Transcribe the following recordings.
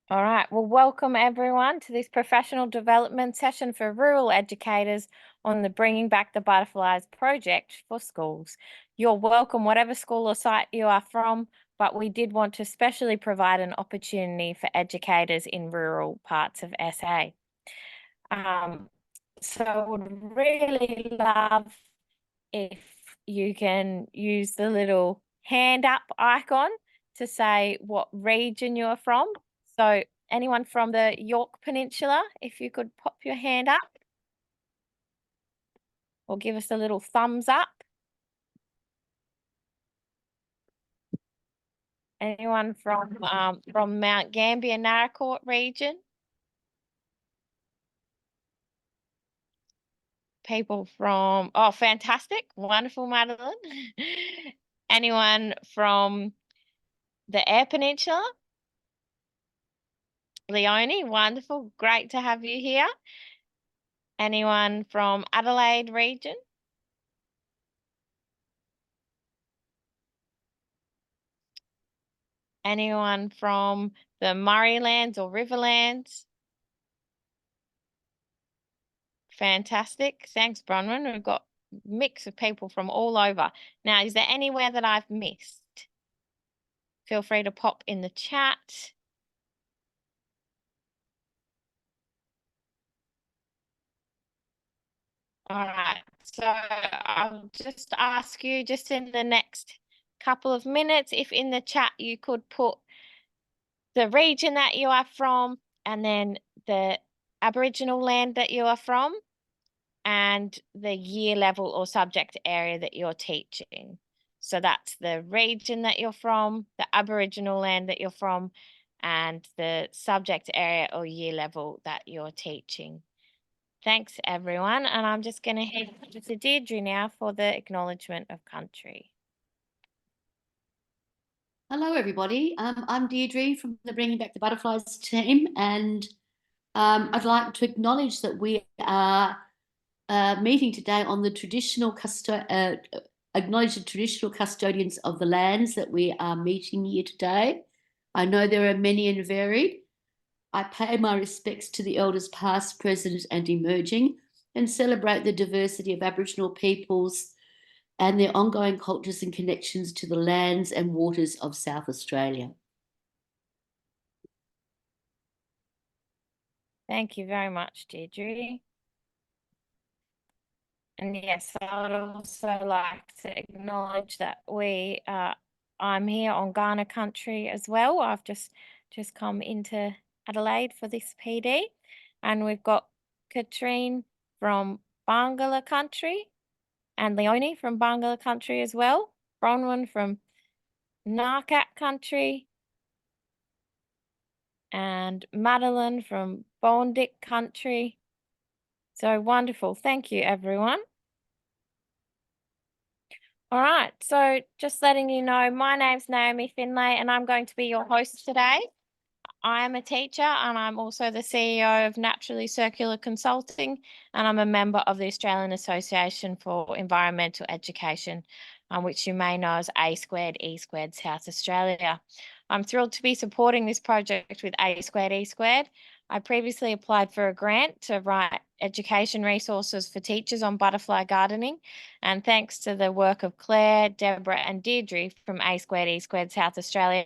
All right. Well, welcome everyone to this professional development session for rural educators on the Bringing Back the Butterflies project for schools. You're welcome, whatever school or site you are from, but we did want to specially provide an opportunity for educators in rural parts of SA. So I would really love if you can use the little hand up icon to say what region you're from. So anyone from the York Peninsula, if you could pop your hand up or give us a little thumbs up. Anyone from Mount Gambier, Naracoorte region? People from, oh, fantastic. Wonderful, Madeline. Anyone from the Eyre Peninsula? Leonie, wonderful. Great to have you here. Anyone from Adelaide region? Anyone from the Murraylands or Riverlands? Fantastic. Thanks, Bronwyn. We've got a mix of people from all over. Now, is there anywhere that I've missed? Feel free to pop in the chat. All right. So I'll just ask you just in the next couple of minutes, if in the chat you could put the region that you are from and then the Aboriginal land that you are from and the year level or subject area that you're teaching. So that's the region that you're from, the Aboriginal land that you're from, and the subject area or year level that you're teaching. Thanks, everyone. And I'm just going to head to Deirdre now for the acknowledgement of country. Hello, everybody. I'm Deirdre from the Bringing Back the Butterflies team, and I'd like to acknowledge that we are meeting today on the acknowledge the traditional custodians of the lands that we are meeting here today. I know there are many and varied. I pay my respects to the elders past, present, and emerging, and celebrate the diversity of Aboriginal peoples and their ongoing cultures and connections to the lands and waters of South Australia. Thank you very much, Deirdre. And yes, I would also like to acknowledge that I'm here on Kaurna country as well. I've just come into Adelaide for this PD, and we've got Katrine from Barngarla country and Leonie from Barngarla country as well. Bronwyn from Narkat country and Madeline from Bondic country. So wonderful. Thank you, everyone. All right, so just letting you know, my name's Naomi Finlay and I'm going to be your host today. I am a teacher and I'm also the CEO of Naturally Circular Consulting, and I'm a member of the Australian Association for Environmental Education, which you may know as A Squared E Squared South Australia. I'm thrilled to be supporting this project with A Squared E Squared. I previously applied for a grant to write education resources for teachers on butterfly gardening, and thanks to the work of Claire, Deborah and Deirdre from A Squared E Squared South Australia,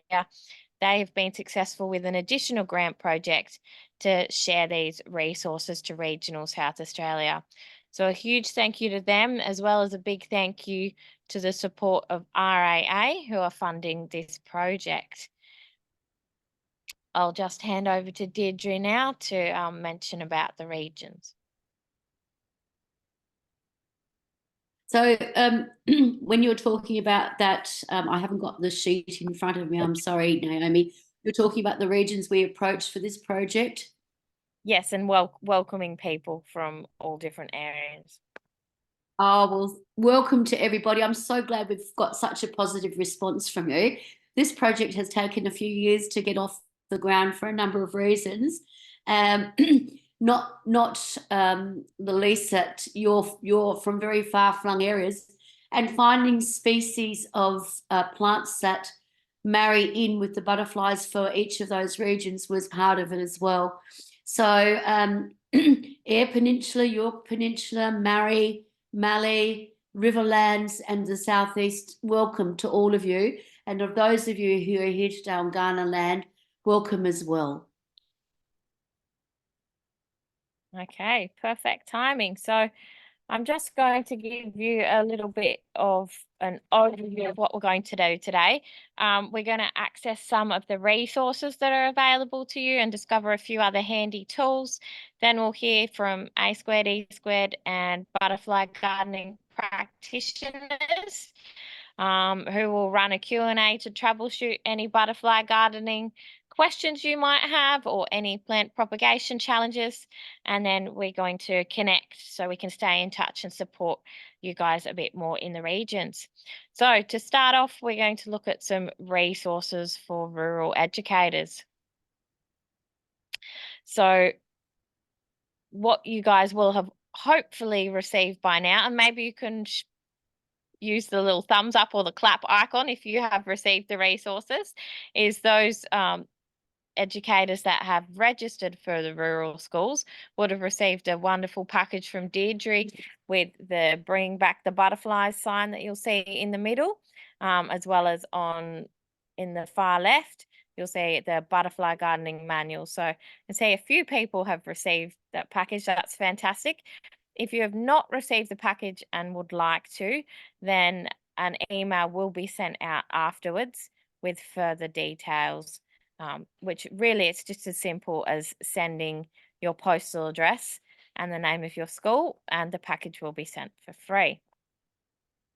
they have been successful with an additional grant project to share these resources to regional South Australia. So a huge thank you to them, as well as a big thank you to the support of RAA, who are funding this project. I'll just hand over to Deirdre now to mention about the regions. So when you're talking about that, I haven't got the sheet in front of me. I'm sorry, Naomi. You're talking about the regions we approached for this project? Yes, and welcoming people from all different areas. Oh, well, welcome to everybody. I'm so glad we've got such a positive response from you. This project has taken a few years to get off the ground for a number of reasons. Not the least that you're from very far-flung areas, and finding species of plants that marry in with the butterflies for each of those regions was part of it as well. So Eyre Peninsula, York Peninsula, Mallee, Riverlands and the Southeast, welcome to all of you. And of those of you who are here today on Kaurna land, welcome as well. Okay, perfect timing. So I'm just going to give you a little bit of an overview of what we're going to do today. We're going to access some of the resources that are available to you and discover a few other handy tools. Then we'll hear from A squared, E squared and butterfly gardening practitioners who will run a Q&A to troubleshoot any butterfly gardening questions you might have or any plant propagation challenges. And then we're going to connect so we can stay in touch and support you guys a bit more in the regions. So to start off, we're going to look at some resources for rural educators. So what you guys will have hopefully received by now, and maybe you can use the little thumbs up or the clap icon if you have received the resources, is those educators that have registered for the rural schools would have received a wonderful package from Deirdre with the Bring Back the Butterflies sign that you'll see in the middle, as well as in the far left, you'll see the butterfly gardening manual. So I can see a few people have received that package. That's fantastic. If you have not received the package and would like to, then an email will be sent out afterwards with further details, which really it's just as simple as sending your postal address and the name of your school, and the package will be sent for free.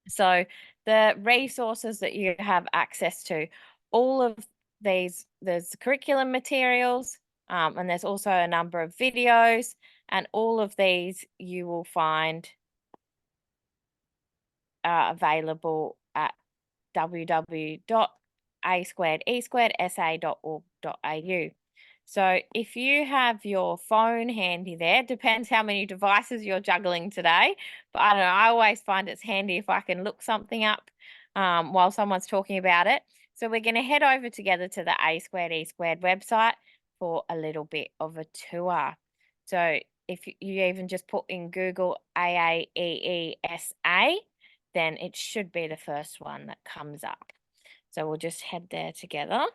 So the resources that you have access to, all of these, there's curriculum materials, and there's also a number of videos, and all of these you will find available at www.aaesquaredesa.org.au. So if you have your phone handy there, depends how many devices you're juggling today, but I don't know, I always find it's handy if I can look something up while someone's talking about it. So we're going to head over together to the A squared E squared website for a little bit of a tour. So if you even just put in Google AAEESA, then it should be the first one that comes up. So we'll just head there together.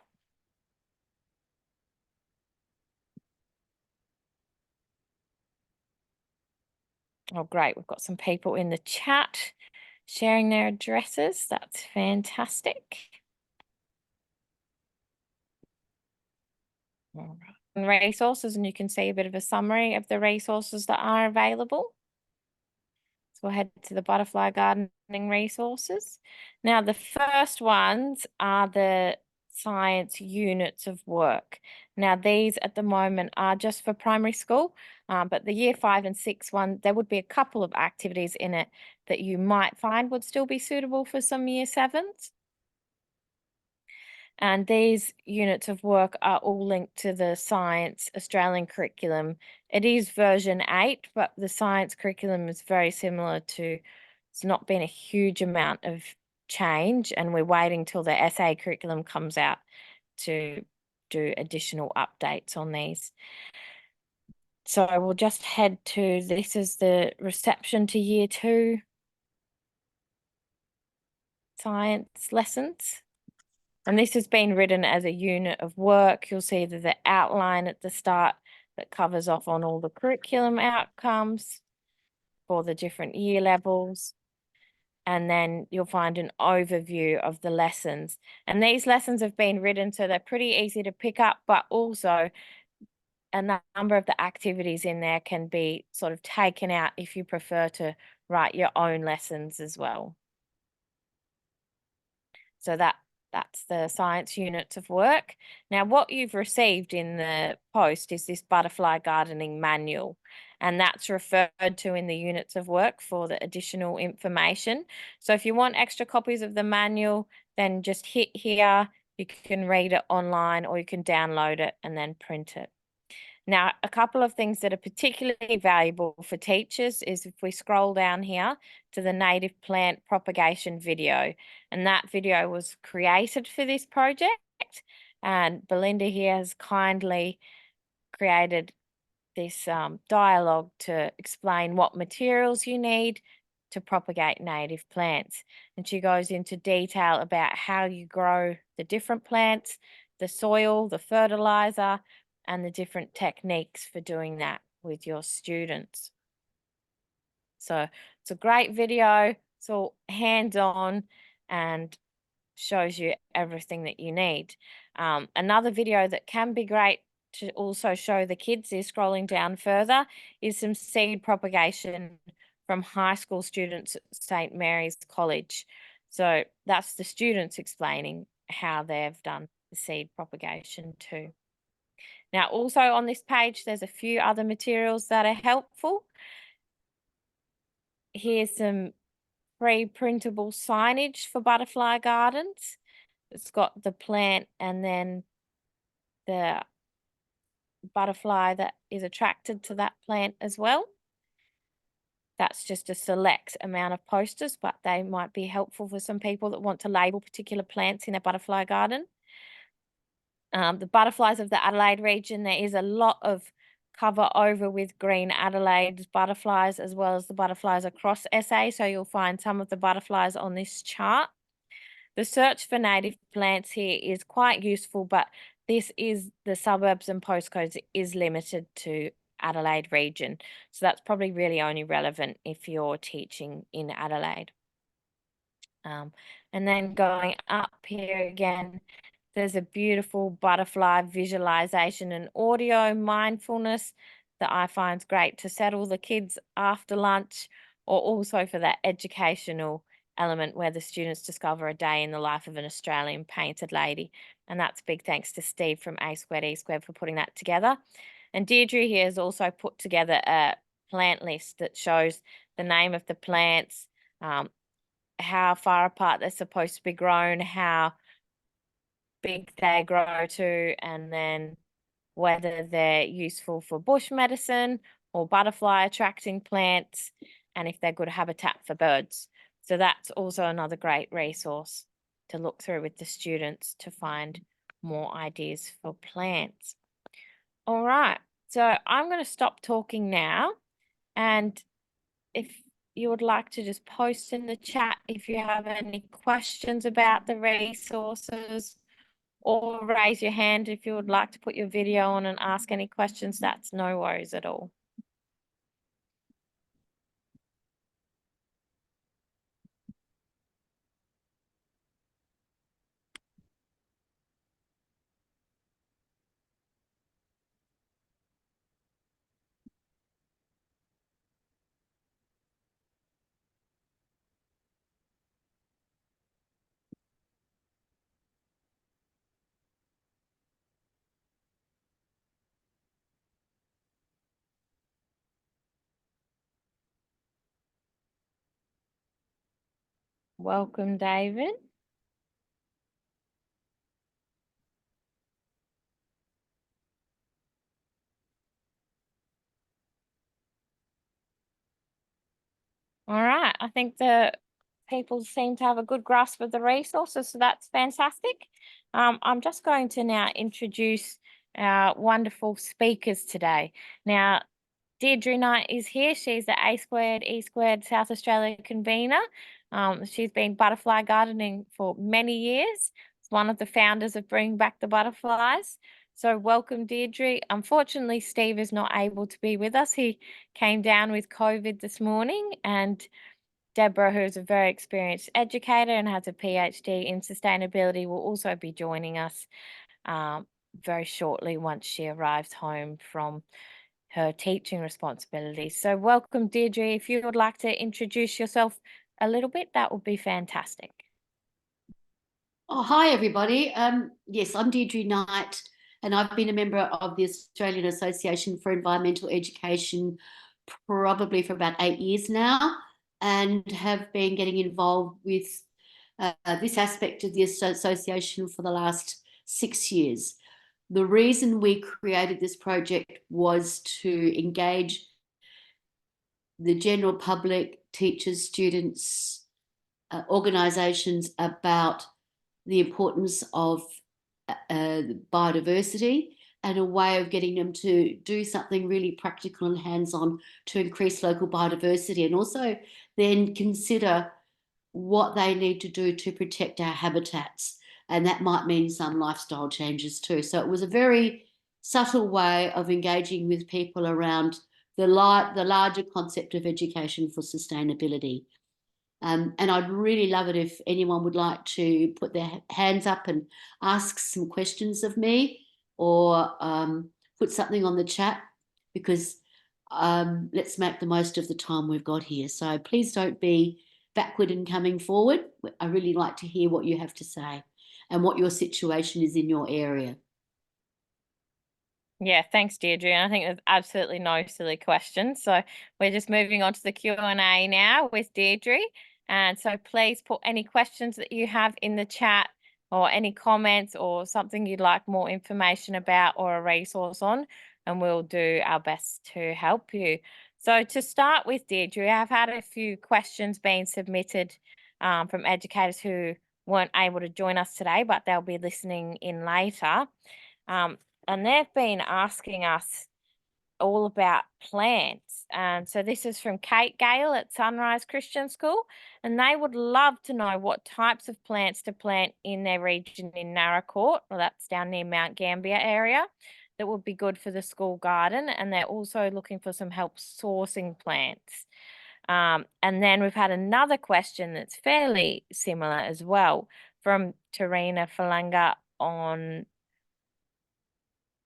Oh, great. We've got some people in the chat sharing their addresses. That's fantastic. All right. And resources, and you can see a bit of a summary of the resources that are available. So we'll head to the butterfly gardening resources. Now, the first ones are the science units of work. Now, these at the moment are just for primary school, but the year 5 and 6 one, there would be a couple of activities in it that you might find would still be suitable for some year 7s. And these units of work are all linked to the Science Australian curriculum. It is version 8, but the science curriculum is very similar to, it's not been a huge amount of change, and we're waiting till the SA curriculum comes out to do additional updates on these. So we'll just head to, this is the reception to year 2 science lessons. And this has been written as a unit of work. You'll see that the outline at the start that covers off on all the curriculum outcomes for the different year levels. And then you'll find an overview of the lessons. And these lessons have been written so they're pretty easy to pick up, but also a number of the activities in there can be sort of taken out if you prefer to write your own lessons as well. So that's the science units of work. Now, what you've received in the post is this butterfly gardening manual, and that's referred to in the units of work for the additional information. So if you want extra copies of the manual, then just hit here. You can read it online or you can download it and then print it. Now, a couple of things that are particularly valuable for teachers is if we scroll down here to the native plant propagation video, and that video was created for this project, and Belinda here has kindly created this dialogue to explain what materials you need to propagate native plants. And she goes into detail about how you grow the different plants, the soil, the fertilizer, and the different techniques for doing that with your students. So it's a great video. It's all hands-on and shows you everything that you need. Another video that can be great to also show the kids is scrolling down further is some seed propagation from high school students at St. Mary's College. So that's the students explaining how they've done the seed propagation too. Now, also on this page, there's a few other materials that are helpful. Here's some pre-printable signage for butterfly gardens. It's got the plant and then the butterfly that is attracted to that plant as well. That's just a select amount of posters, but they might be helpful for some people that want to label particular plants in a butterfly garden. The butterflies of the Adelaide region, there is a lot of cover over with green Adelaide butterflies as well as the butterflies across SA. So you'll find some of the butterflies on this chart. The search for native plants here is quite useful, but this is the suburbs and postcodes is limited to Adelaide region. So that's probably really only relevant if you're teaching in Adelaide. And then going up here again, there's a beautiful butterfly visualization and audio mindfulness that I find great to settle the kids after lunch, or also for that educational element where the students discover a day in the life of an Australian painted lady. And that's big thanks to Steve from A2E2 for putting that together. And Deirdre here has also put together a plant list that shows the name of the plants, how far apart they're supposed to be grown, how big they grow to, and then whether they're useful for bush medicine or butterfly attracting plants, and if they're good habitat for birds. So that's also another great resource to look through with the students to find more ideas for plants. All right, so I'm going to stop talking now, and if you would like to just post in the chat if you have any questions about the resources, or raise your hand if you would like to put your video on and ask any questions. That's no worries at all. Welcome, David. All right, I think the people seem to have a good grasp of the resources, so that's fantastic. I'm just going to now introduce our wonderful speakers today. Now, Deirdre Knight is here. She's the A2E2 South Australia convener. She's been butterfly gardening for many years. It's one of the founders of Bring Back the Butterflies. So welcome, Deirdre. Unfortunately, Steve is not able to be with us. He came down with COVID this morning, and Deborah, who's a very experienced educator and has a PhD in sustainability, will also be joining us very shortly once she arrives home from her teaching responsibilities. So welcome, Deirdre. If you would like to introduce yourself a little bit, that would be fantastic. Oh, hi, everybody. Yes, I'm Deirdre Knight, and I've been a member of the Australian Association for Environmental Education probably for about 8 years now, and have been getting involved with this aspect of the association for the last 6 years. The reason we created this project was to engage the general public, teachers, students, organisations about the importance of biodiversity and a way of getting them to do something really practical and hands-on to increase local biodiversity, and also then consider what they need to do to protect our habitats. And that might mean some lifestyle changes too. So it was a very subtle way of engaging with people around the larger concept of education for sustainability. And I'd really love it if anyone would like to put their hands up and ask some questions of me, or put something on the chat, because let's make the most of the time we've got here. So please don't be backward in coming forward. I really like to hear what you have to say and what your situation is in your area. Yeah, thanks, Deirdre. And I think there's absolutely no silly questions. So we're just moving on to the Q&A now with Deirdre. And so please put any questions that you have in the chat, or any comments or something you'd like more information about or a resource on, and we'll do our best to help you. So to start with, Deirdre, I've had a few questions being submitted from educators who weren't able to join us today, but they'll be listening in later. And they've been asking us all about plants. And so this is from Kate Gale at Sunrise Christian School. And they would love to know what types of plants to plant in their region in Naracoorte, or that's down near Mount Gambier area, that would be good for the school garden. And they're also looking for some help sourcing plants. And then we've had another question that's fairly similar as well from Tarina Falanga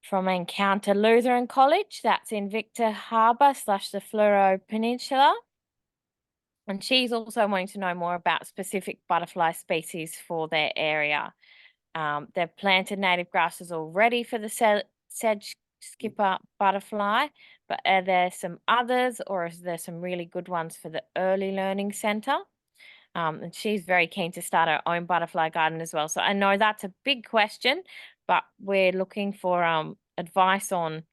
from Encounter Lutheran College, that's in Victor Harbour / the Fleurieu Peninsula. And she's also wanting to know more about specific butterfly species for their area. They've planted native grasses already for the sedge skipper butterfly, but are there some others, or is there some really good ones for the early learning centre? And she's very keen to start her own butterfly garden as well. So I know that's a big question, but we're looking for advice on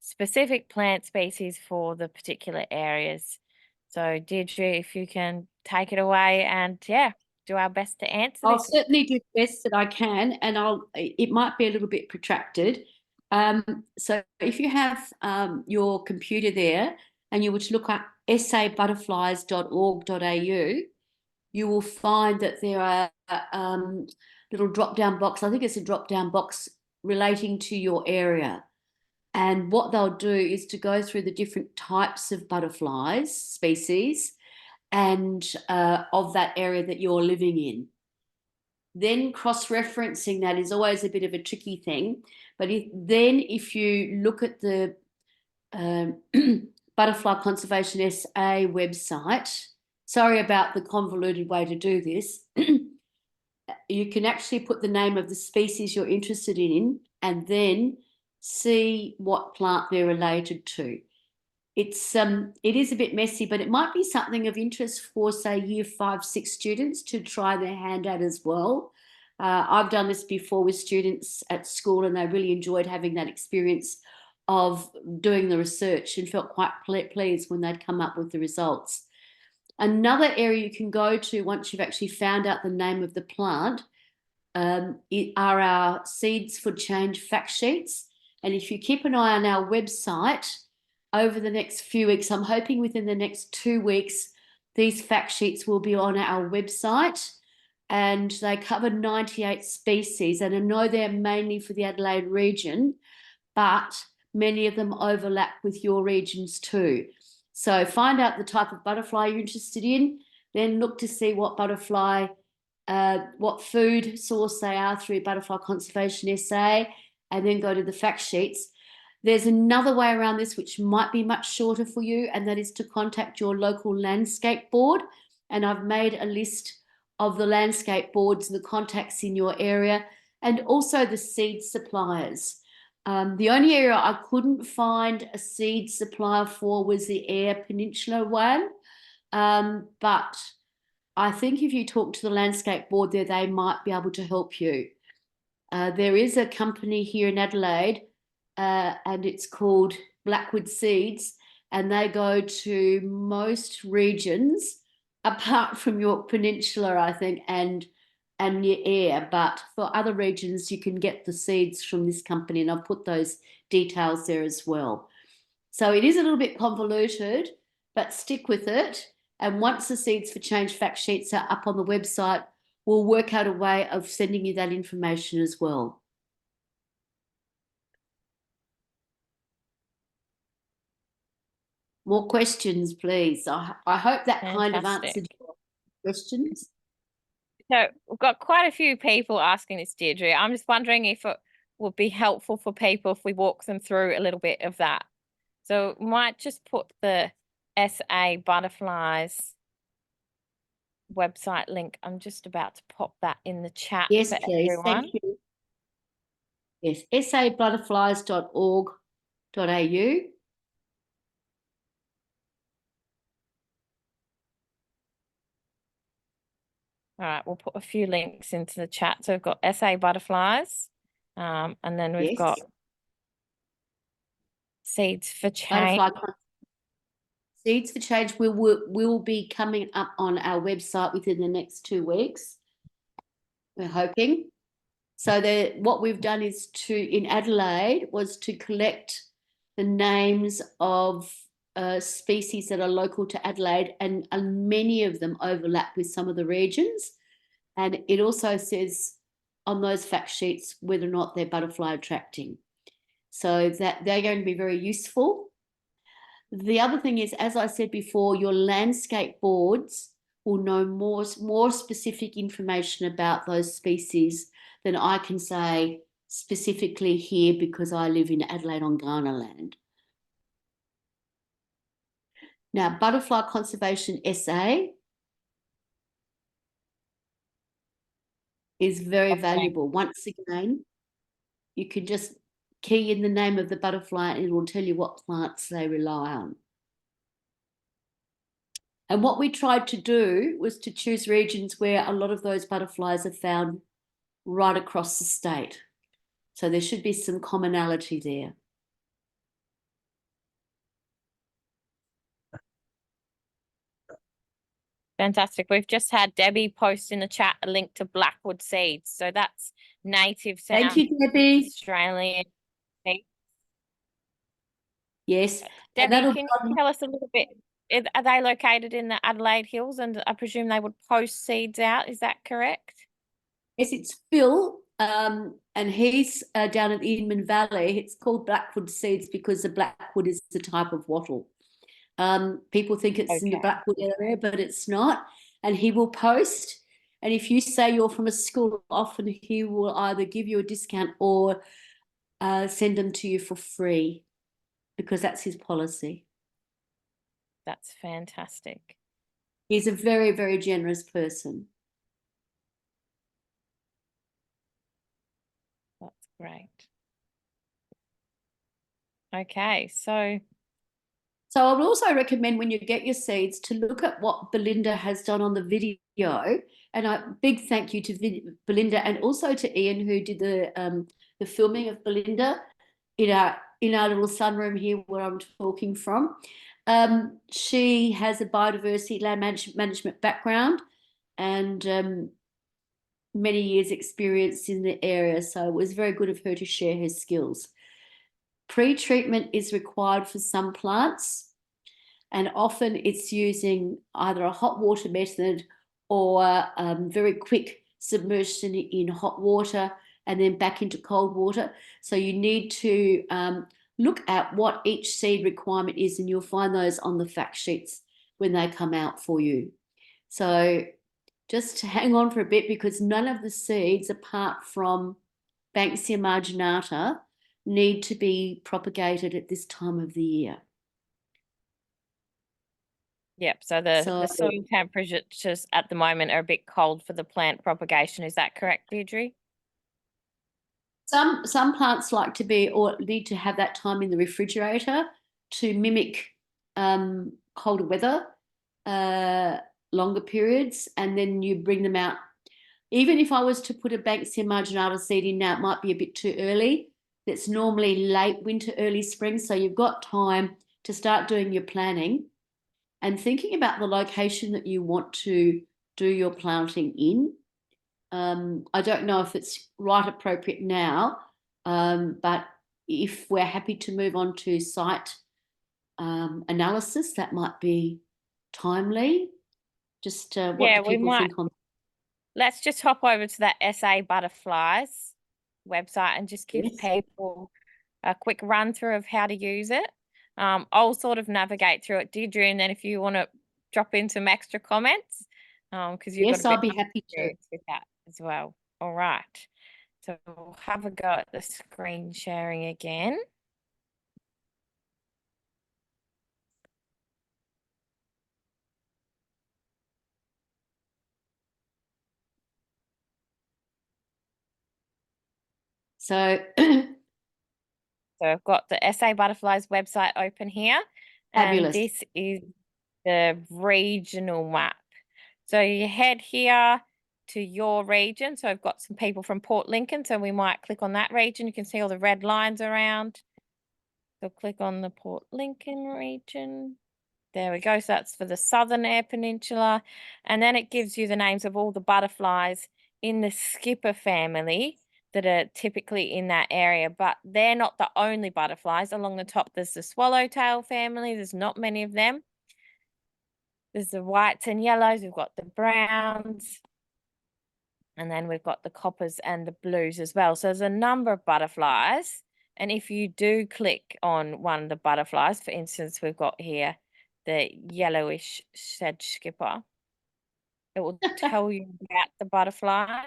specific plant species for the particular areas. So Deirdre, if you can take it away and do our best to answer I'll this. certainly do the best that I can, and it might be a little bit protracted. So if you have your computer there and you were to look up aaeesachapter.org.au, you will find that there are little drop-down box. I think it's a drop-down box relating to your area. And what they'll do is to go through the different types of butterflies, species, and of that area that you're living in. Then cross-referencing that is always a bit of a tricky thing. But if you look at the Butterfly Conservation SA website, sorry about the convoluted way to do this, you can actually put the name of the species you're interested in and then see what plant they're related to. It is a bit messy, but it might be something of interest for, say, year 5, 6 students to try their hand at as well. I've done this before with students at school, and they really enjoyed having that experience of doing the research and felt quite pleased when they'd come up with the results. Another area you can go to once you've actually found out the name of the plant are our Seeds for Change fact sheets. And if you keep an eye on our website over the next few weeks, I'm hoping within the next 2 weeks, these fact sheets will be on our website, and they cover 98 species. And I know they're mainly for the Adelaide region, but many of them overlap with your regions too. So find out the type of butterfly you're interested in, then look to see what butterfly, what food source they are through Butterfly Conservation SA, and then go to the fact sheets. There's another way around this which might be much shorter for you, and that is to contact your local landscape board. And I've made a list of the landscape boards and the contacts in your area, and also the seed suppliers. The only area I couldn't find a seed supplier for was the Eyre Peninsula one, but I think if you talk to the landscape board there, they might be able to help you. There is a company here in Adelaide, and it's called Blackwood Seeds, and they go to most regions apart from York Peninsula, I think, and near Ayr. But for other regions, you can get the seeds from this company, and I've put those details there as well. So it is a little bit convoluted, but stick with it. And once the Seeds for Change fact sheets are up on the website, we'll work out a way of sending you that information as well. More questions, please. I hope that kind of Fantastic. answered your questions. So we've got quite a few people asking this, Deirdre. I'm just wondering if it would be helpful for people if we walk them through a little bit of that. So might just put the SA Butterflies website link. I'm just about to pop that in the chat Yes, for please. everyone. Thank you. Yes, sabutterflies.org.au. All right, we'll put a few links into the chat. So we've got SA Butterflies, and then we've Yes. got Seeds for Butterfly Change. Seeds for Change will be coming up on our website within the next 2 weeks. We're hoping. So what we've done is in Adelaide was to collect the names of species that are local to Adelaide, and many of them overlap with some of the regions. And it also says on those fact sheets whether or not they're butterfly attracting. So that they're going to be very useful. The other thing is, as I said before, your landscape boards will know more specific information about those species than I can say specifically here because I live in Adelaide on Ghana land. Now, Butterfly Conservation SA is very valuable. Once again, you can just key in the name of the butterfly and it will tell you what plants they rely on. And what we tried to do was to choose regions where a lot of those butterflies are found right across the state. So there should be some commonality there. Fantastic. We've just had Debbie post in the chat a link to Blackwood Seeds. So that's native Thank you, Debbie. Australian. Yes. Debbie, can you tell us a little bit? Are they located in the Adelaide Hills? And I presume they would post seeds out. Is that correct? Yes, it's Phil, and he's down in the Inman Valley. It's called Blackwood Seeds because the blackwood is the type of wattle. People think it's in the Blackwood area, but it's not. And he will post. And if you say you're from a school, often he will either give you a discount or send them to you for free because that's his policy. That's fantastic. He's a very, very generous person. That's great. Okay, so I would also recommend when you get your seeds to look at what Belinda has done on the video. And a big thank you to Belinda and also to Ian who did the filming of Belinda in our little sunroom here where I'm talking from. She has a biodiversity land management background and many years experience in the area. So it was very good of her to share her skills. Pre-treatment is required for some plants, and often it's using either a hot water method or very quick submersion in hot water and then back into cold water. So you need to look at what each seed requirement is, and you'll find those on the fact sheets when they come out for you. So just hang on for a bit because none of the seeds, apart from Banksia marginata, need to be propagated at this time of the year. Yep, so the soil temperatures at the moment are a bit cold for the plant propagation. Is that correct, Deirdre? Some plants like to be or need to have that time in the refrigerator to mimic colder weather, longer periods, and then you bring them out Even if I was to put a Banksia marginata seed in now, it might be a bit too early. It's normally late winter, early spring. So you've got time to start doing your planning and thinking about the location that you want to do your planting in. I don't know if it's right appropriate now, but if we're happy to move on to site analysis, that might be timely. Just what Yeah, do we people might. think on? Let's just hop over to that SA Butterflies website and just give Yes. people a quick run through of how to use it. I'll sort of navigate through it, Deirdre, and then if you want to drop in some extra comments, because you've got a Yes, I'll bit be of happy to. experience with that as well. All right. So we'll have a go at the screen sharing again. So So I've got the SA Butterflies website open here, and fabulous. this is the regional map. So you head here to your region. So I've got some people from Port Lincoln, so we might click on that region. You can see all the red lines around. So click on the Port Lincoln region. There we go. So that's for the Southern Air Peninsula. And then it gives you the names of all the butterflies in the skipper family that are typically in that area, but they're not the only butterflies. Along the top, there's the swallowtail family. There's not many of them. There's the whites and yellows. We've got the browns. And then we've got the coppers and the blues as well. So there's a number of butterflies. And if you do click on one of the butterflies, for instance, we've got here the yellowish sedge skipper, it will tell you about the butterfly,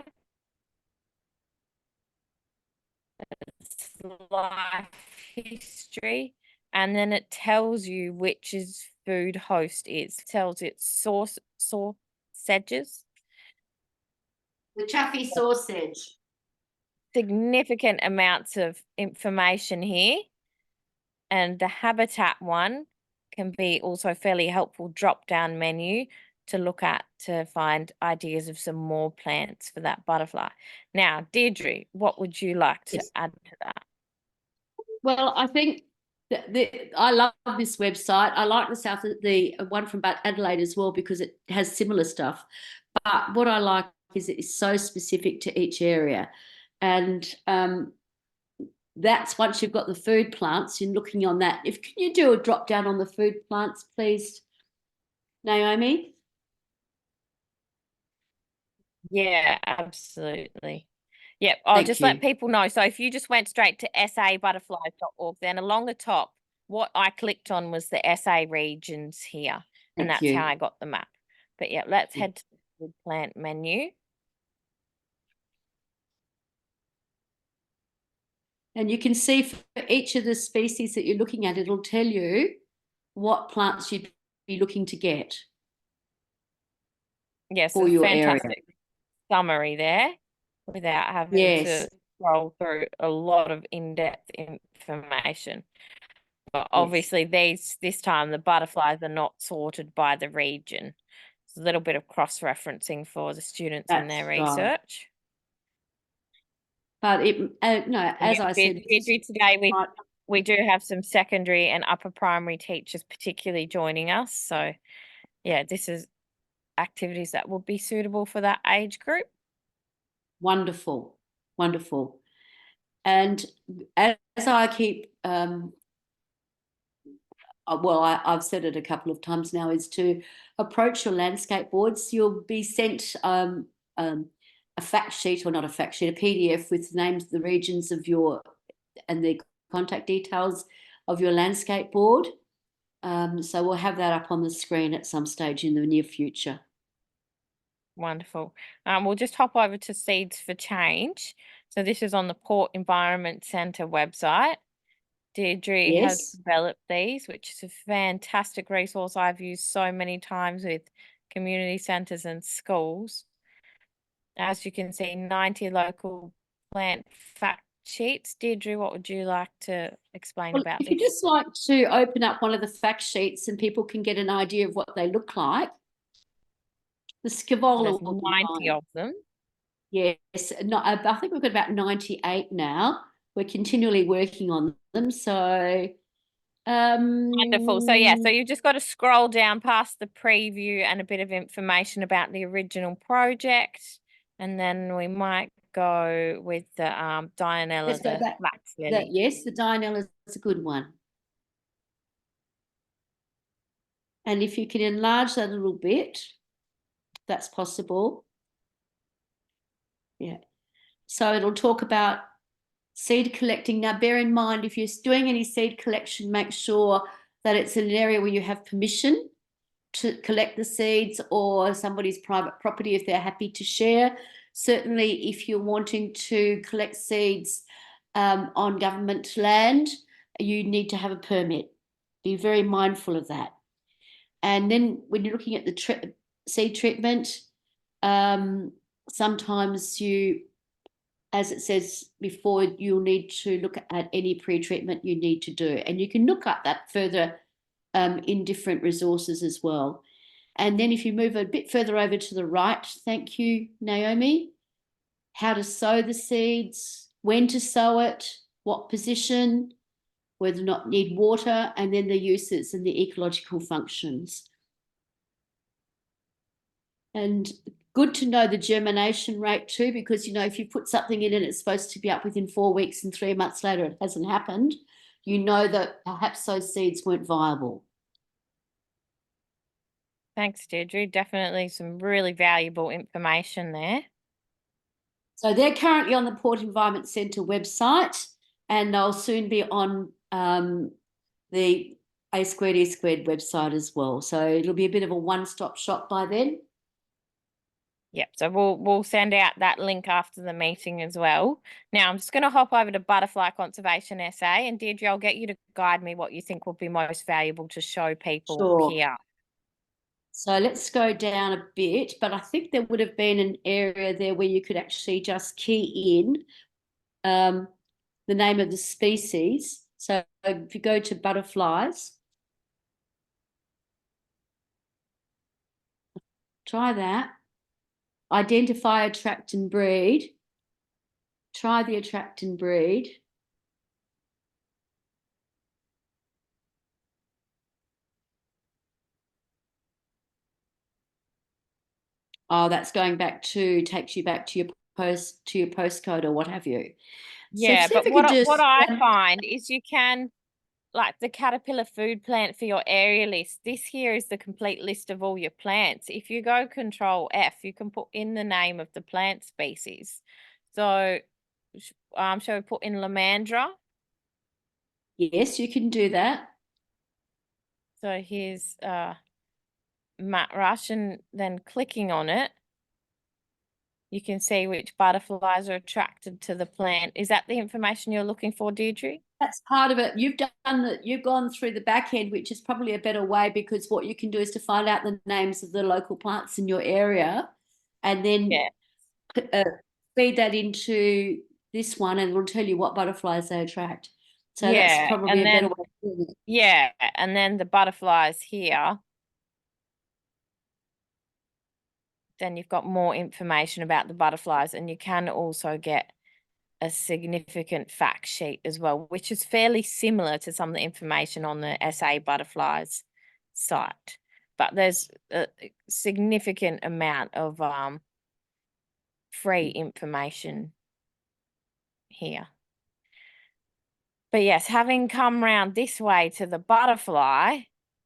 its life history, and then it tells you which its food host is. It tells its source sedges. The Chaffee sausage. Significant amounts of information here. And the habitat one can be also fairly helpful drop-down menu to look at to find ideas of some more plants for that butterfly. Now, Deirdre, what would you like to Yes. add to that? Well, I think I love this website. I like the one from Adelaide as well because it has similar stuff. But what I like is it's so specific to each area, and that's once you've got the food plants, you're looking on that. If can you do a drop down on the food plants, please, Naomi? Yeah, absolutely. Yep, I'll Thank just let you. people know. So if you just went straight to sabutterflies.org, then along the top, what I clicked on was the SA regions here, and Thank that's how you. I got the map. But yeah, let's head to the food plant menu. And you can see for each of the species that you're looking at, it'll tell you what plants you'd be looking to get Yes, for a your area. fantastic summary there without having Yes, to scroll through a lot of in-depth information. But yes, obviously this time the butterflies are not sorted by the region. It's a little bit of cross-referencing for the students in that's their right. research. But no, as I said, Today right, we do have some secondary and upper primary teachers particularly joining us. So yeah, this is activities that would be suitable for that age group. wonderful, wonderful. And as I keep, I've said it a couple of times now, is to approach your landscape boards. You'll be sent a fact sheet, or not a fact sheet, a PDF with names, the regions of your, and the contact details of your landscape board. So we'll have that up on the screen at some stage in the near future. Wonderful. We'll just hop over to Seeds for Change. So this is on the Port Environment Centre website. Deirdre has Yes, developed these, which is a fantastic resource I've used so many times with community centres and schools. As you can see, 90 local plant fact sheets. Deirdre, what would you like to explain well, about if you this? just like to open up one of the fact sheets and people can get an idea of what they look like, the There's Scavola will be 90 fine. of them. Yes, no, I think we've got about 98 now. We're continually working on them. So, Wonderful. So yeah, so um, you've just got to scroll down past the preview and a bit of information about the original project. And then we might go with the let's Dianella, go the back. flax lily. Yes, the Dianella is a good one. And if you can enlarge that a little bit, that's possible. Yeah. So it'll talk about seed collecting. Now, bear in mind, if you're doing any seed collection, make sure that it's in an area where you have permission to collect the seeds, or somebody's private property if they're happy to share. Certainly, if you're wanting to collect seeds on government land, you need to have a permit. Be very mindful of that. And then when you're looking at the seed treatment, sometimes you, as it says before, you'll need to look at any pre-treatment you need to do. And you can look up that further in different resources as well. And then if you move a bit further over to the right, thank you, Naomi, how to sow the seeds, when to sow it, what position, whether or not need water, and then the uses and the ecological functions. And good to know the germination rate too, because, you know, if you put something in and it's supposed to be up within 4 weeks and 3 months later it hasn't happened, you know that perhaps those seeds weren't viable. Thanks, Deirdre. Definitely some really valuable information there. So they're currently on the Port Environment Centre website, and they'll soon be on the A squared E squared website as well. So it'll be a bit of a one-stop shop by then. Yep, so we'll send out that link after the meeting as well. Now I'm just going to hop over to Butterfly Conservation SA, and Deirdre, I'll get you to guide me what you think will be most valuable to show people Sure. here. So let's go down a bit, but I think there would have been an area there where you could actually just key in the name of the species. So if you go to butterflies, try that. Identify, attract and breed. Try the attract and breed. Oh, that's going back to, takes you back to your postcode or what have you. So Yeah, see if but we could what just I find is you can, like the caterpillar food plant for your area list, this here is the complete list of all your plants. If you go Control F, you can put in the name of the plant species. So shall we put in Lamandra? yes, you can do that. So here's Matt Rush, and then clicking on it, you can see which butterflies are attracted to the plant. Is that the information you're looking for, Deirdre? That's part of it. You've gone through the back end, which is probably a better way, because what you can do is to find out the names of the local plants in your area and then Yeah. uh, feed that into this one and it'll tell you what butterflies they attract. So that's Yeah, probably and a better then way of doing it. yeah, and then the butterflies here, then you've got more information about the butterflies, and you can also get a significant fact sheet as well, which is fairly similar to some of the information on the SA Butterflies site. But there's a significant amount of free information here. But yes, having come round this way to the butterfly,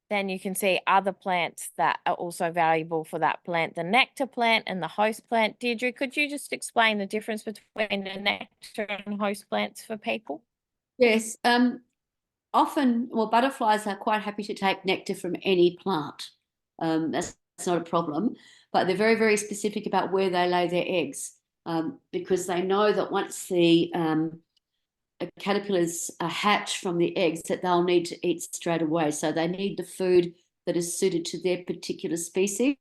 then you can see other plants that are also valuable for that plant, the nectar plant and the host plant. Deirdre, could you just explain the difference between the nectar and host plants for people? Yes. Often, well, butterflies are quite happy to take nectar from any plant. That's not a problem, but they're very, very specific about where they lay their eggs, because they know that once the caterpillars hatch from the eggs, that they'll need to eat straight away. So they need the food that is suited to their particular species.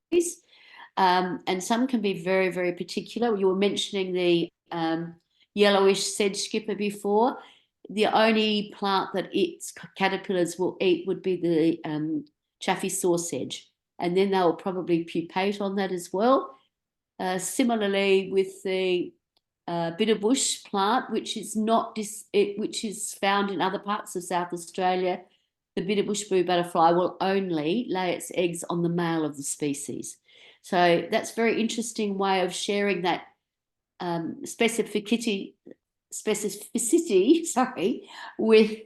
And some can be very, very particular. You were mentioning the yellowish sedge skipper before. The only plant that its caterpillars will eat would be the chaffy saw sedge, and then they'll probably pupate on that as well. Similarly with the bitterbush plant, which is not which is found in other parts of South Australia, the bitterbush blue butterfly will only lay its eggs on the male of the species. So that's a very interesting way of sharing that specificity, sorry, with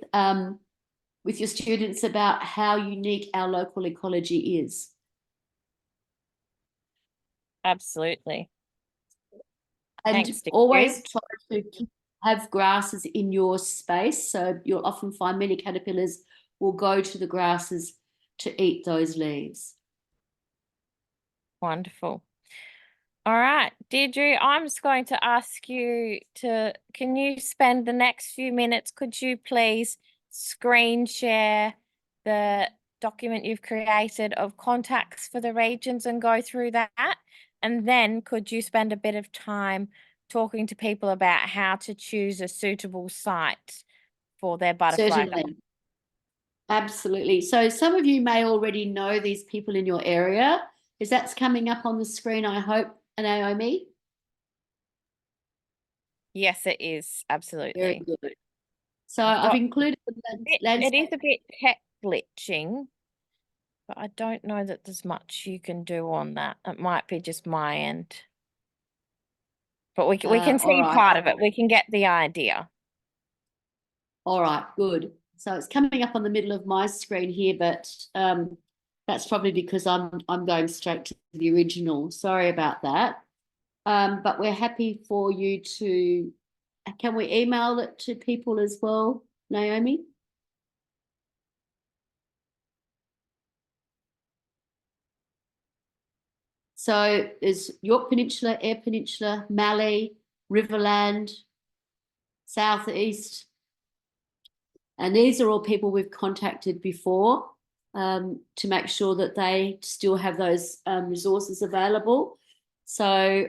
your students about how unique our local ecology is. Absolutely. And Thanks, Deirdre. always try to have grasses in your space. So you'll often find many caterpillars will go to the grasses to eat those leaves. Wonderful. All right, Deirdre, I'm just going to ask you can you spend the next few minutes, could you please screen share the document you've created of contacts for the regions and go through that? And then could you spend a bit of time talking to people about how to choose a suitable site for their butterfly garden? Certainly. Absolutely. So some of you may already know these people in your area. Is that's coming up on the screen, I hope, Naomi? Yes, it is. Absolutely. Very good. So I've included the it is a bit tech glitching, but I don't know that there's much you can do on that. It might be just my end. But we can all see right. part of it. We can get the idea. All right, good. So it's coming up on the middle of my screen here, but that's probably because I'm going straight to the original. Sorry about that. But we're happy for you to. Can we email it to people as well, Naomi? So there's York Peninsula, Eyre Peninsula, Mallee, Riverland, Southeast. And these are all people we've contacted before to make sure that they still have those resources available. So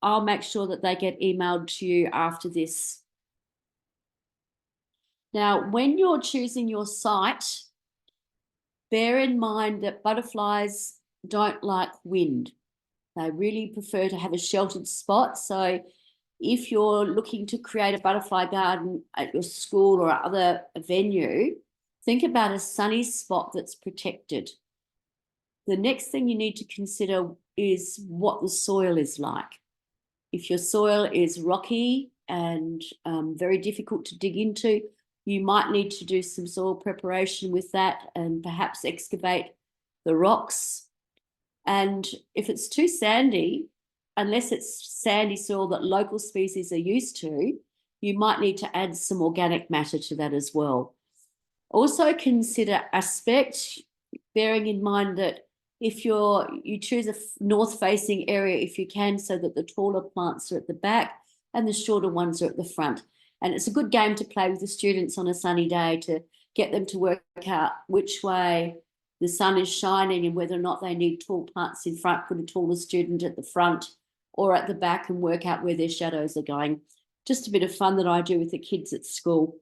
I'll make sure that they get emailed to you after this. Now, when you're choosing your site, bear in mind that butterflies don't like wind. They really prefer to have a sheltered spot. So if you're looking to create a butterfly garden at your school or other venue, think about a sunny spot that's protected. The next thing you need to consider is what the soil is like. If your soil is rocky and very difficult to dig into, you might need to do some soil preparation with that and perhaps excavate the rocks. And if it's too sandy, unless it's sandy soil that local species are used to, you might need to add some organic matter to that as well. Also consider aspect, bearing in mind that if you choose a north-facing area if you can, so that the taller plants are at the back and the shorter ones are at the front. And it's a good game to play with the students on a sunny day to get them to work out which way the sun is shining and whether or not they need tall plants in front, put a taller student at the front or at the back and work out where their shadows are going. Just a bit of fun that I do with the kids at school.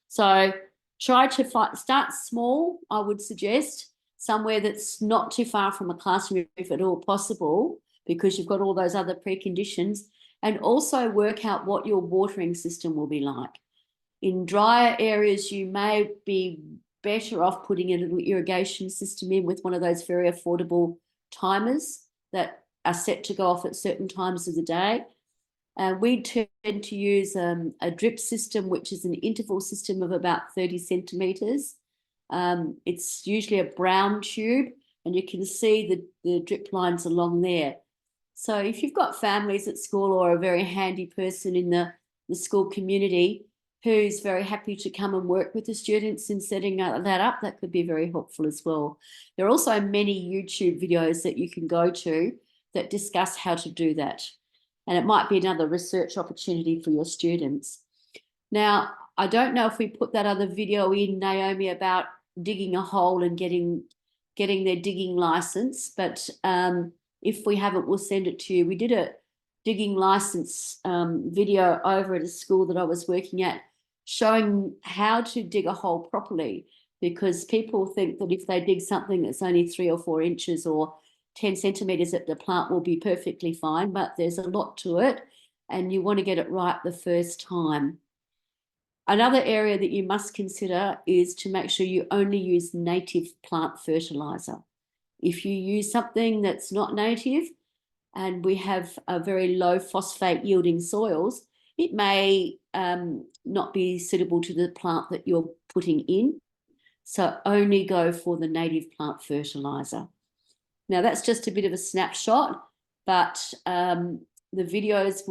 So try to start small, I would suggest, somewhere that's not too far from a classroom if at all possible, because you've got all those other preconditions, and also work out what your watering system will be like. In drier areas, you may be better off putting a little irrigation system in with one of those very affordable timers that are set to go off at certain times of the day. We tend to use a drip system, which is an interval system of about 30 centimetres. It's usually a brown tube, and you can see the drip lines along there. So if you've got families at school or a very handy person in the school community who's very happy to come and work with the students in setting that up, that could be very helpful as well. There are also many YouTube videos that you can go to that discuss how to do that. And it might be another research opportunity for your students. Now, I don't know if we put that other video in, Naomi, about digging a hole and getting their digging license, but if we haven't, we'll send it to you. We did a digging license video over at a school that I was working at, showing how to dig a hole properly, because people think that if they dig something that's only 3 or 4 inches or 10 centimeters, that the plant will be perfectly fine, but there's a lot to it and you want to get it right the first time. Another area that you must consider is to make sure you only use native plant fertilizer. If you use something that's not native and we have a very low phosphate yielding soils, it may not be suitable to the plant that you're putting in. So only go for the native plant fertilizer. Now that's just a bit of a snapshot, but the videos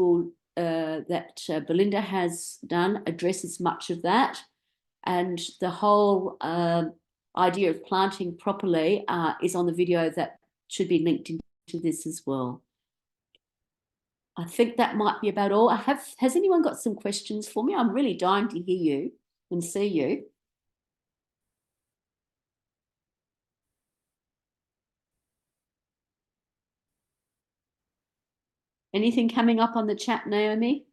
that Belinda has done addresses much of that, and the whole idea of planting properly is on the video that should be linked into this as well. I think that might be about all. Has anyone got some questions for me? I'm really dying to hear you and see you. Anything coming up on the chat, Naomi?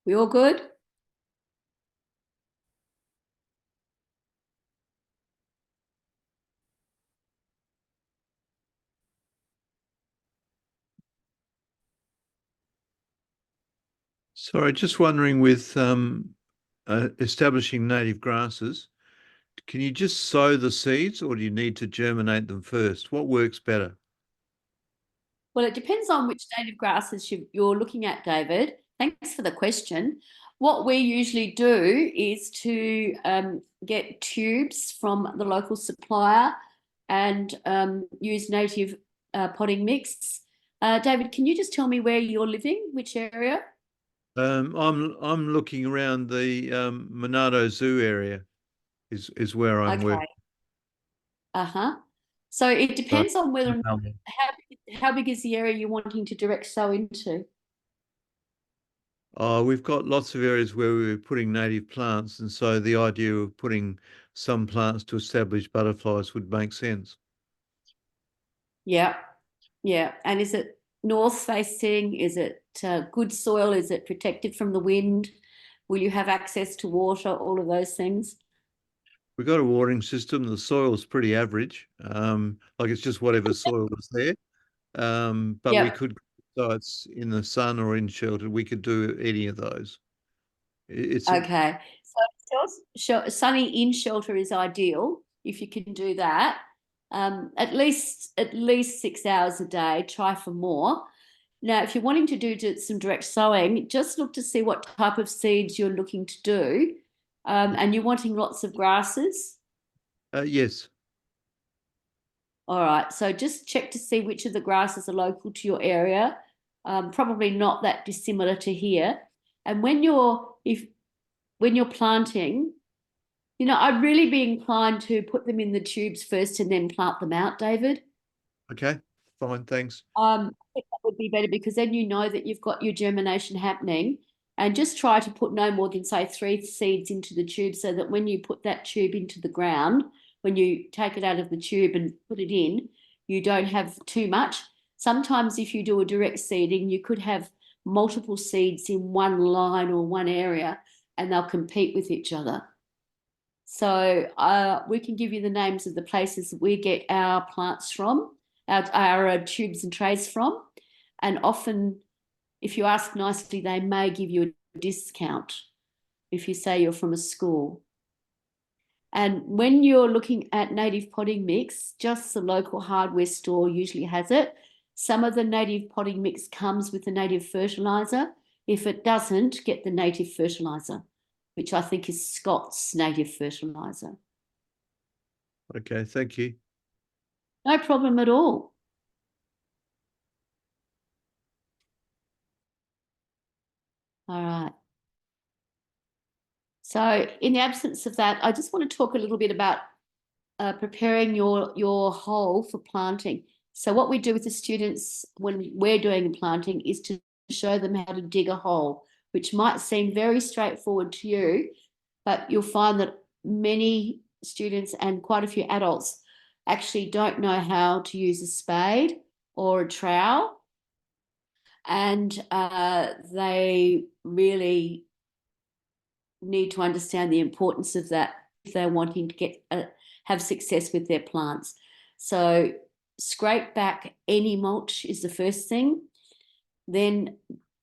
We all good? Sorry, just wondering with establishing native grasses, can you just sow the seeds or do you need to germinate them first? What works better? Well, it depends on which native grasses you're looking at, David. Thanks for the question. What we usually do is to get tubes from the local supplier and use native potting mix. David, can you just tell me where you're living, which area? I'm looking around the Monado Zoo area is where I'm Okay. working. Uh-huh. So it depends on whether Um, how big is the area you're wanting to direct sow into? We've got lots of areas where we're putting native plants, and so the idea of putting some plants to establish butterflies would make sense. Yeah, yeah. And is it north facing? Is it good soil? Is it protected from the wind? Will you have access to water? All of those things? We've got a watering system. The soil's pretty average. Like it's just whatever soil was there. But we Yep. could, so it's in the sun or in shelter, we could do any of those. It's Okay. So sunny in shelter is ideal if you can do that. At least 6 hours a day. Try for more. Now, if you're wanting to do some direct sowing, just look to see what type of seeds you're looking to do. And you're wanting lots of grasses. yes. All right. So just check to see which of the grasses are local to your area. Probably not that dissimilar to here. And when you're planting, I'd really be inclined to put them in the tubes first and then plant them out, David. Okay. Fine. Thanks. I think that would be better because then you know that you've got your germination happening, and just try to put no more than, say, 3 seeds into the tube so that when you put that tube into the ground, when you take it out of the tube and put it in, you don't have too much. Sometimes if you do a direct seeding, you could have multiple seeds in one line or one area and they'll compete with each other. So we can give you the names of the places we get our plants from, our tubes and trays from. And often, if you ask nicely, they may give you a discount if you say you're from a school. And when you're looking at native potting mix, just the local hardware store usually has it. Some of the native potting mix comes with the native fertilizer. If it doesn't, get the native fertilizer, which I think is Scott's native fertilizer. Okay. Thank you. No problem at all. All right. So in the absence of that, I just want to talk a little bit about preparing your hole for planting. So what we do with the students when we're doing planting is to show them how to dig a hole, which might seem very straightforward to you, but you'll find that many students and quite a few adults actually don't know how to use a spade or a trowel, and they really need to understand the importance of that if they're wanting to get have success with their plants. So scrape back any mulch is the first thing. Then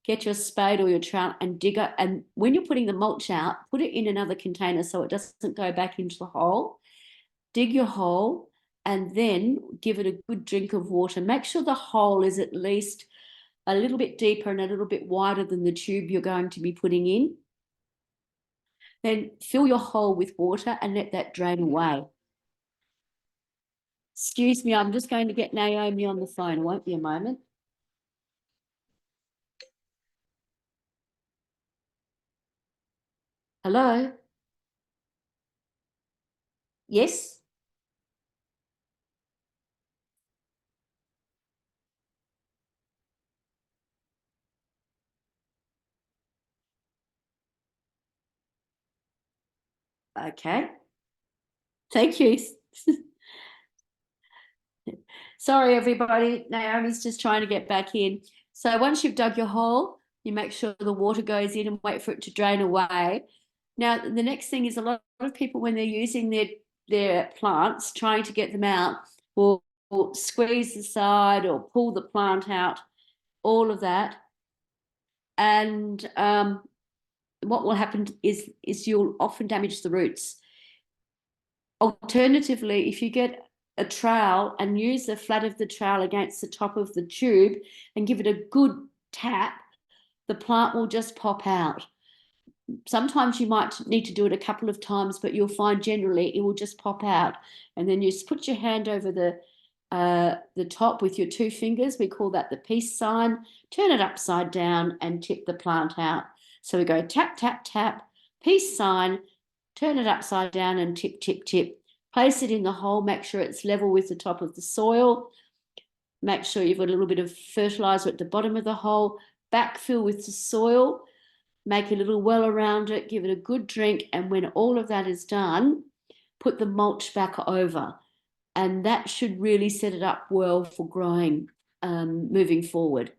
get your spade or your trowel and dig it. And when you're putting the mulch out, put it in another container so it doesn't go back into the hole. Dig your hole and then give it a good drink of water. Make sure the hole is at least a little bit deeper and a little bit wider than the tube you're going to be putting in. Then fill your hole with water and let that drain away. Excuse me, I'm just going to get Naomi on the phone. It won't be a moment. Hello? Yes? Okay. Thank you. Sorry, everybody. Naomi's just trying to get back in. So once you've dug your hole, you make sure the water goes in and wait for it to drain away. Now, the next thing is a lot of people, when they're using their plants, trying to get them out, will squeeze the side or pull the plant out, all of that. And what will happen is you'll often damage the roots. Alternatively, if you get a trowel and use the flat of the trowel against the top of the tube and give it a good tap, the plant will just pop out. Sometimes you might need to do it a couple of times, but you'll find generally it will just pop out. And then you just put your hand over the top with your 2 fingers. We call that the peace sign. Turn it upside down and tip the plant out. So we go tap, tap, tap, peace sign, turn it upside down and tip, tip, tip. Place it in the hole, make sure it's level with the top of the soil. Make sure you've got a little bit of fertilizer at the bottom of the hole. Backfill with the soil. Make a little well around it. Give it a good drink. And when all of that is done, put the mulch back over. And that should really set it up well for growing moving forward.